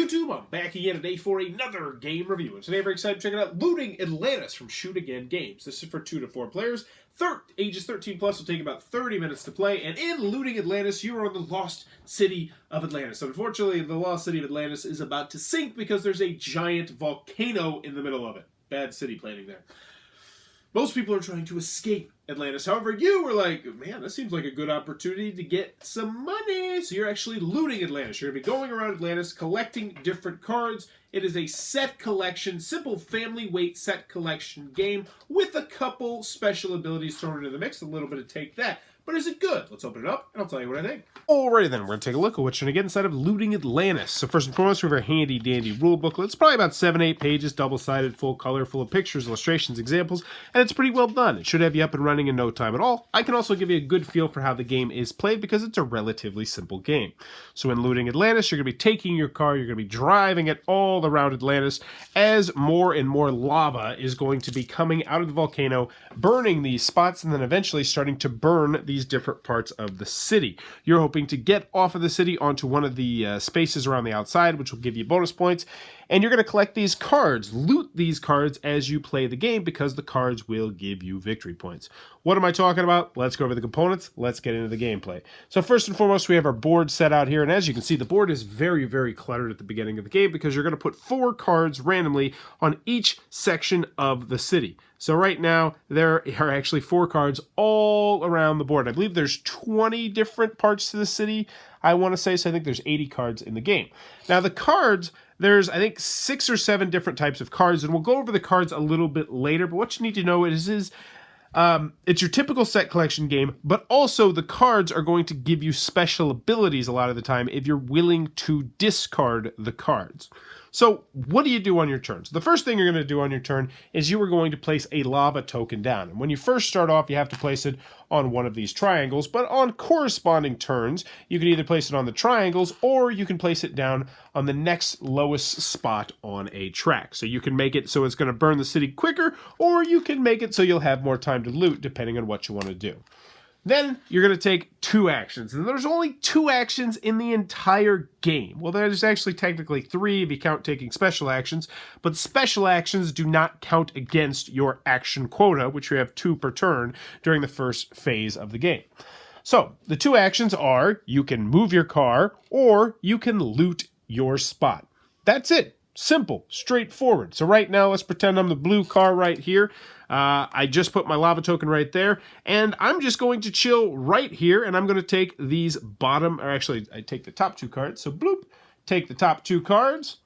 YouTube? I'm back again today for another game review. And today I'm very excited to check out Looting Atlantis from Shoot Again Games. This is for 2 to 4 players. Ages 13 plus will take about 30 minutes to play. And in Looting Atlantis, you are on the lost city of Atlantis. Unfortunately, the lost city of Atlantis is about to sink because there's a giant volcano in the middle of it. Bad city planning there. Most people are trying to escape Atlantis. However, you were like, man, this seems like a good opportunity to get some money. So you're actually looting Atlantis. You're going to be going around Atlantis, collecting different cards. It is a set collection, simple family weight set collection game with a couple special abilities thrown into the mix. A little bit of take that. But is it good? Let's open it up, and I'll tell you what I think. Alrighty then, we're going to take a look at what's going to get inside of Looting Atlantis. So first and foremost, we have our handy-dandy rule booklet. It's probably about 7-8 pages, double-sided, full color, full of pictures, illustrations, examples, and it's pretty well done. It should have you up and running in no time at all. I can also give you a good feel for how the game is played because it's a relatively simple game. So in Looting Atlantis, you're going to be taking your car, you're going to be driving it all around Atlantis as more and more lava is going to be coming out of the volcano, burning these spots, and then eventually starting to burn these different parts of the city. You're hoping to get off of the city onto one of the spaces around the outside, which will give you bonus points, and you're going to collect these cards, loot these cards as you play the game because the cards will give you victory points. What am I talking about? Let's go over the components. Let's get into the gameplay. So first and foremost, we have our board set out here, and as you can see, the board is very, very cluttered at the beginning of the game because you're going to put 4 cards randomly on each section of the city. So right now, there are actually 4 cards all around the board. I believe there's 20 different parts to the city, I want to say, so I think there's 80 cards in the game. Now the cards, there's I think 6 or 7 different types of cards, and we'll go over the cards a little bit later, but what you need to know is it's your typical set collection game, but also the cards are going to give you special abilities a lot of the time if you're willing to discard the cards. So what do you do on your turn? So the first thing you're going to do on your turn is you are going to place a lava token down. And when you first start off, you have to place it on one of these triangles, but on corresponding turns, you can either place it on the triangles or you can place it down on the next lowest spot on a track. So you can make it so it's going to burn the city quicker, or you can make it so you'll have more time to loot depending on what you want to do. Then you're going to take 2 actions, and there's only 2 actions in the entire game. Well, there's actually technically 3 if you count taking special actions, but special actions do not count against your action quota, which you have 2 per turn during the first phase of the game. So the 2 actions are you can move your car or you can loot your spot. That's it. Simple, straightforward. So right now, let's pretend I'm the blue car right here. I just put my lava token right there, and I'm just going to chill right here, and I'm going to take these I take the top 2 cards. So bloop, take the top 2 cards,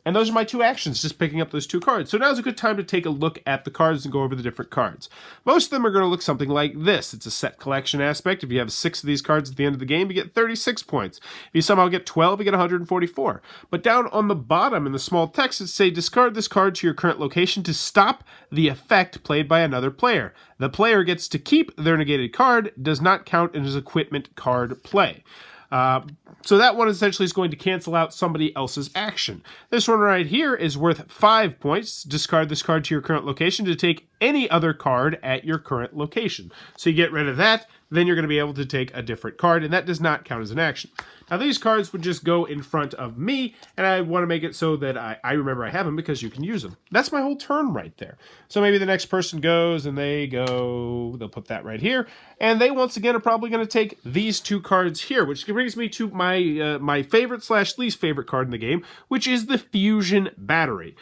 and those are my 2 actions, just picking up those 2 cards. So now's a good time to take a look at the cards and go over the different cards. Most of them are going to look something like this. It's a set collection aspect. If you have 6 of these cards at the end of the game, you get 36 points. If you somehow get 12, you get 144. But down on the bottom in the small text, it says discard this card to your current location to stop the effect played by another player. The player gets to keep their negated card, does not count as equipment card play. So that one essentially is going to cancel out somebody else's action. This one right here is worth 5 points. Discard this card to your current location to take any other card at your current location. So you get rid of that, then you're going to be able to take a different card, and that does not count as an action. Now these cards would just go in front of me, and I want to make it so that I remember I have them because you can use them. That's my whole turn right there. So maybe the next person goes, and they'll put that right here, and they once again are probably going to take these 2 cards here, which brings me to my favorite / least favorite card in the game, which is the Fusion Battery.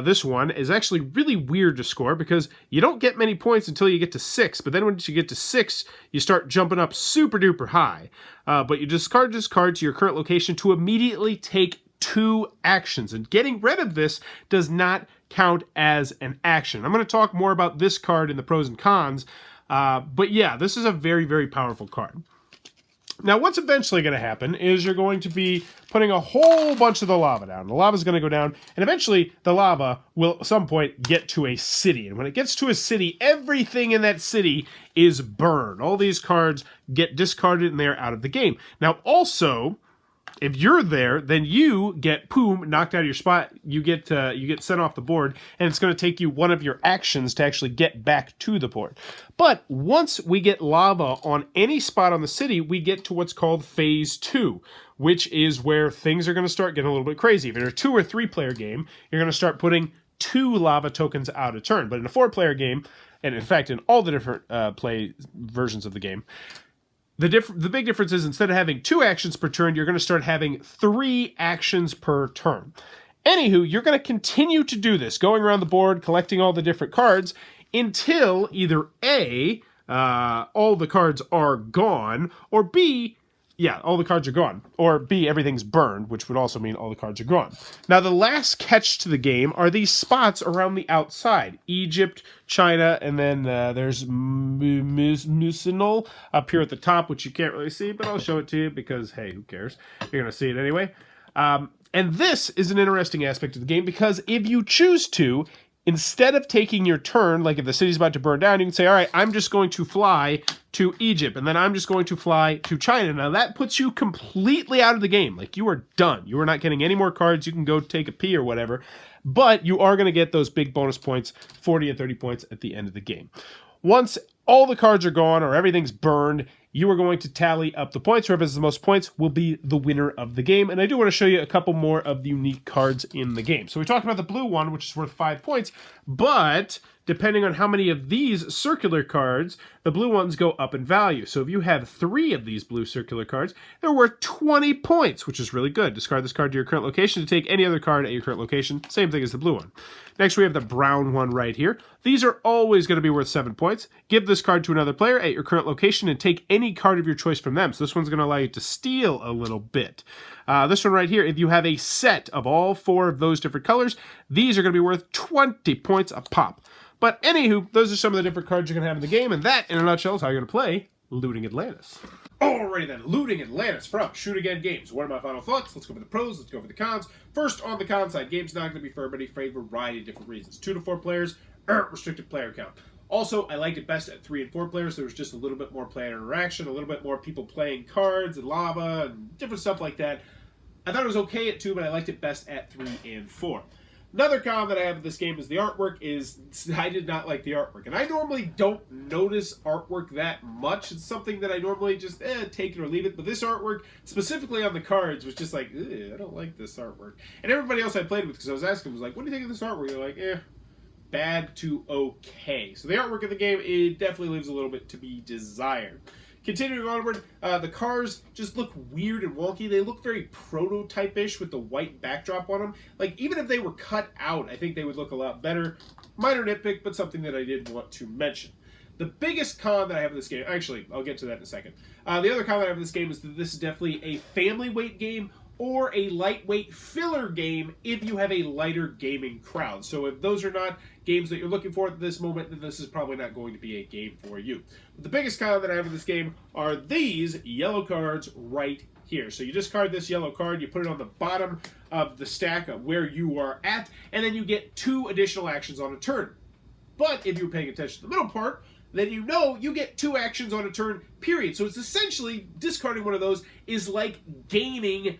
This one is actually really weird to score because you don't get many points until you get to 6, but then once you get to 6, you start jumping up super duper high. But you discard this card to your current location to immediately take 2 actions, and getting rid of this does not count as an action. I'm going to talk more about this card in the pros and cons, but yeah, this is a very, very powerful card. Now, what's eventually going to happen is you're going to be putting a whole bunch of the lava down. The lava is going to go down, and eventually the lava will at some point get to a city. And when it gets to a city, everything in that city is burned. All these cards get discarded, and they're out of the game. Now, also, if you're there, then you get knocked out of your spot. You get sent off the board, and it's going to take you one of your actions to actually get back to the board. But once we get lava on any spot on the city, we get to what's called Phase 2, which is where things are going to start getting a little bit crazy. If you're a 2 or 3 player game, you're going to start putting 2 lava tokens out a turn. But in a 4 player game, and in fact in all the different play versions of the game, the big difference is instead of having 2 actions per turn, you're going to start having 3 actions per turn. Anywho, you're going to continue to do this, going around the board, collecting all the different cards, until either A, all the cards are gone, or B, yeah, all the cards are gone. Or B, everything's burned, which would also mean all the cards are gone. Now, the last catch to the game are these spots around the outside. Egypt, China, and then there's Musinol up here at the top, which you can't really see, but I'll show it to you because, hey, who cares? You're going to see it anyway. And this is an interesting aspect of the game because if you choose to, instead of taking your turn, like if the city's about to burn down, you can say, all right, I'm just going to fly to Egypt, and then I'm just going to fly to China. Now, that puts you completely out of the game. Like, you are done. You are not getting any more cards. You can go take a pee or whatever, but you are going to get those big bonus points, 40 and 30 points at the end of the game. Once all the cards are gone or everything's burned, you are going to tally up the points. Whoever has the most points will be the winner of the game. And I do want to show you a couple more of the unique cards in the game. So we talked about the blue one, which is worth 5 points, but depending on how many of these circular cards, the blue ones go up in value. So if you have 3 of these blue circular cards, they're worth 20 points, which is really good. Discard this card to your current location to take any other card at your current location. Same thing as the blue one. Next, we have the brown one right here. These are always going to be worth 7 points. Give this card to another player at your current location and take any card of your choice from them. So this one's going to allow you to steal a little bit. This one right here, if you have a set of all 4 of those different colors, these are going to be worth 20 points a pop. But anywho, those are some of the different cards you're going to have in the game, and that, in a nutshell, is how you're going to play Looting Atlantis. Alrighty then, Looting Atlantis from Shoot Again Games. What are my final thoughts? Let's go over the pros, let's go over the cons. First, on the con side, game's not going to be for everybody for a variety of different reasons. 2 to 4 players, restricted player count. Also, I liked it best at 3 and 4 players. There was just a little bit more player interaction, a little bit more people playing cards and lava and different stuff like that. I thought it was okay at 2, but I liked it best at 3 and 4. Another con that I have with this game is the artwork is I did not like the artwork. And I normally don't notice artwork that much. It's something that I normally just take it or leave it. But this artwork, specifically on the cards, was just like, I don't like this artwork. And everybody else I played with, because I was asking, was like, what do you think of this artwork? They're like, bad to okay. So the artwork of the game, it definitely leaves a little bit to be desired. Continuing onward, the cars just look weird and wonky. They look very prototype-ish with the white backdrop on them. Like, even if they were cut out, I think they would look a lot better. Minor nitpick, but something that I did want to mention. The biggest con that I have in this game, actually, I'll get to that in a second. The other con that I have in this game is that this is definitely a family weight game or a lightweight filler game if you have a lighter gaming crowd. So if those are not games that you're looking for at this moment, then this is probably not going to be a game for you. But the biggest con that I have in this game are these yellow cards right here. So you discard this yellow card, you put it on the bottom of the stack of where you are at, and then you get 2 additional actions on a turn. But if you're paying attention to the middle part, then you know you get 2 actions on a turn, period. So it's essentially, discarding one of those is like gaining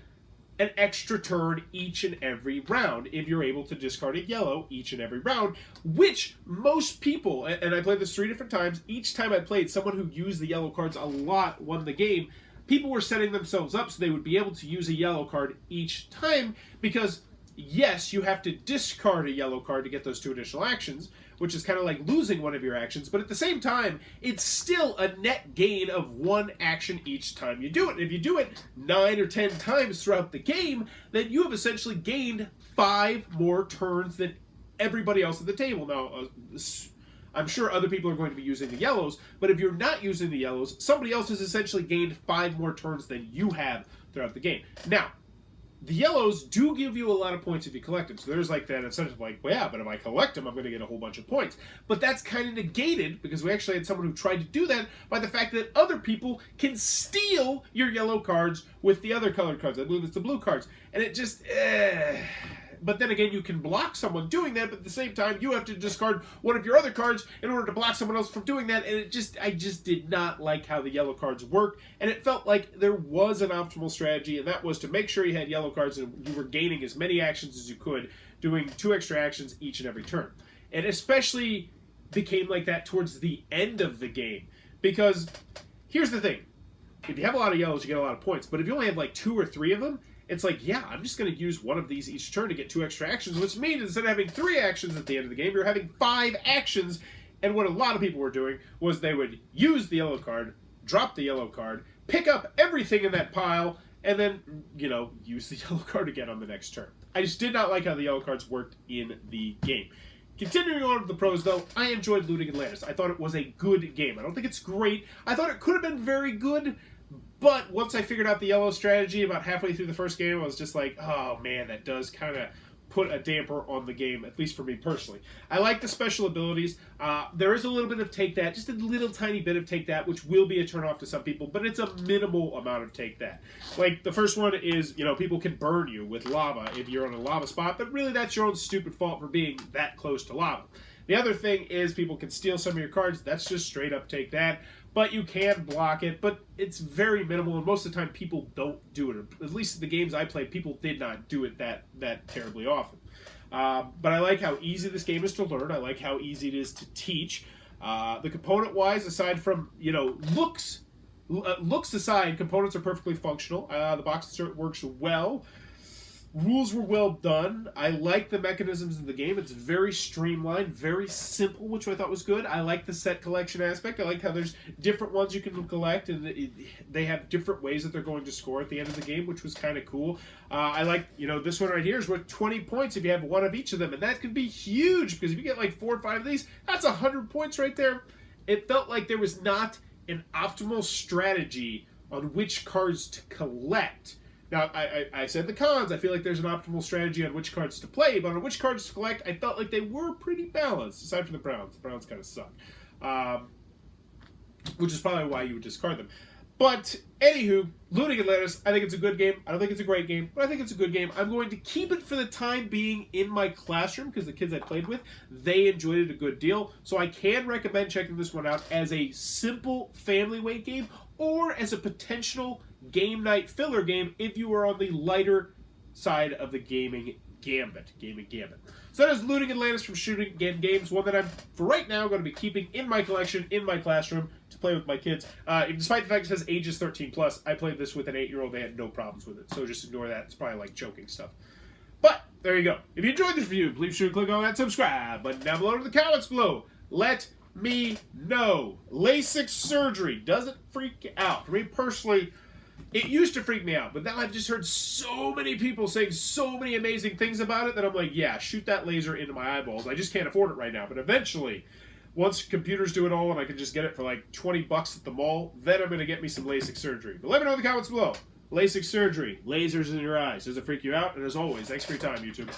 an extra turn each and every round if you're able to discard a yellow each and every round, which most people, and I played this 3 different times, each time I played, someone who used the yellow cards a lot won the game. People were setting themselves up so they would be able to use a yellow card each time because, yes, you have to discard a yellow card to get those 2 additional actions, which is kind of like losing one of your actions, but at the same time, it's still a net gain of 1 action each time you do it. And if you do it 9 or 10 times throughout the game, then you have essentially gained 5 more turns than everybody else at the table. Now, I'm sure other people are going to be using the yellows, but if you're not using the yellows, somebody else has essentially gained 5 more turns than you have throughout the game. Now, the yellows do give you a lot of points if you collect them. So there's like that incentive, like, well, yeah, but if I collect them, I'm going to get a whole bunch of points. But that's kind of negated, because we actually had someone who tried to do that by the fact that other people can steal your yellow cards with the other colored cards. I believe it's the blue cards. And it just, But then again, you can block someone doing that, but at the same time, you have to discard one of your other cards in order to block someone else from doing that, and I just did not like how the yellow cards work, and it felt like there was an optimal strategy, and that was to make sure you had yellow cards and you were gaining as many actions as you could, doing 2 extra actions each and every turn. And especially became like that towards the end of the game, because here's the thing. if you have a lot of yellows, you get a lot of points. But if you only have like 2 or 3 of them, it's like, yeah, I'm just going to use one of these each turn to get 2 extra actions, which means instead of having 3 actions at the end of the game, you're having 5 actions. And what a lot of people were doing was they would use the yellow card, drop the yellow card, pick up everything in that pile, and then, you know, use the yellow card again on the next turn. I just did not like how the yellow cards worked in the game. Continuing on with the pros, though, I enjoyed Looting Atlantis. I thought it was a good game. I don't think it's great. I thought it could have been very good, but once I figured out the yellow strategy about halfway through the first game, I was just like, oh man, that does kind of put a damper on the game, at least for me personally. I like the special abilities. There is a little bit of take that, just a little tiny bit of take that, which will be a turn off to some people, but it's a minimal amount of take that. Like, the first one is, you know, people can burn you with lava if you're on a lava spot, but really that's your own stupid fault for being that close to lava. The other thing is people can steal some of your cards. That's just straight up take that. But you can block it, but it's very minimal, and most of the time people don't do it. At least the games I played, people did not do it that terribly often. But I like how easy this game is to learn. I like how easy it is to teach. The component-wise, aside from, you know, looks aside, components are perfectly functional. The box insert works well. Rules were well done. I like the mechanisms in the game. It's very streamlined, very simple, which I thought was good. I like the set collection aspect. I like how there's different ones you can collect, and they have different ways that they're going to score at the end of the game, which was kind of cool. I like, you know, this one right here is worth 20 points if you have one of each of them, and that can be huge, because if you get like 4 or 5 of these, that's 100 points right there. It felt like there was not an optimal strategy on which cards to collect. Now, I said the cons. I feel like there's an optimal strategy on which cards to play, but on which cards to collect, I felt like they were pretty balanced, aside from the Browns. The Browns kind of suck, which is probably why you would discard them. But, anywho, Looting Atlantis, I think it's a good game. I don't think it's a great game, but I think it's a good game. I'm going to keep it for the time being in my classroom, because the kids I played with, they enjoyed it a good deal. So I can recommend checking this one out as a simple family weight game, or as a potential game night filler game if you are on the lighter side of the gaming gambit. So that is Looting Atlantis from Shooting Again Games, one that I'm, for right now, going to be keeping in my collection, in my classroom, to play with my kids. Despite the fact it says ages 13+, I played this with an 8-year-old. They had no problems with it, so just ignore that. It's probably like joking stuff. But, there you go. If you enjoyed this review, please be sure to click on that subscribe button down below in the comments below. Let me know. LASIK surgery, does it freak you out? For me personally, it used to freak me out, but now I've just heard so many people saying so many amazing things about it that I'm like, yeah, shoot that laser into my eyeballs. I just can't afford it right now, but eventually, once computers do it all and I can just get it for like 20 bucks at the mall, then I'm going to get me some LASIK surgery. But let me know in the comments below. LASIK surgery, lasers in your eyes. Does it freak you out? And as always, thanks for your time, YouTube.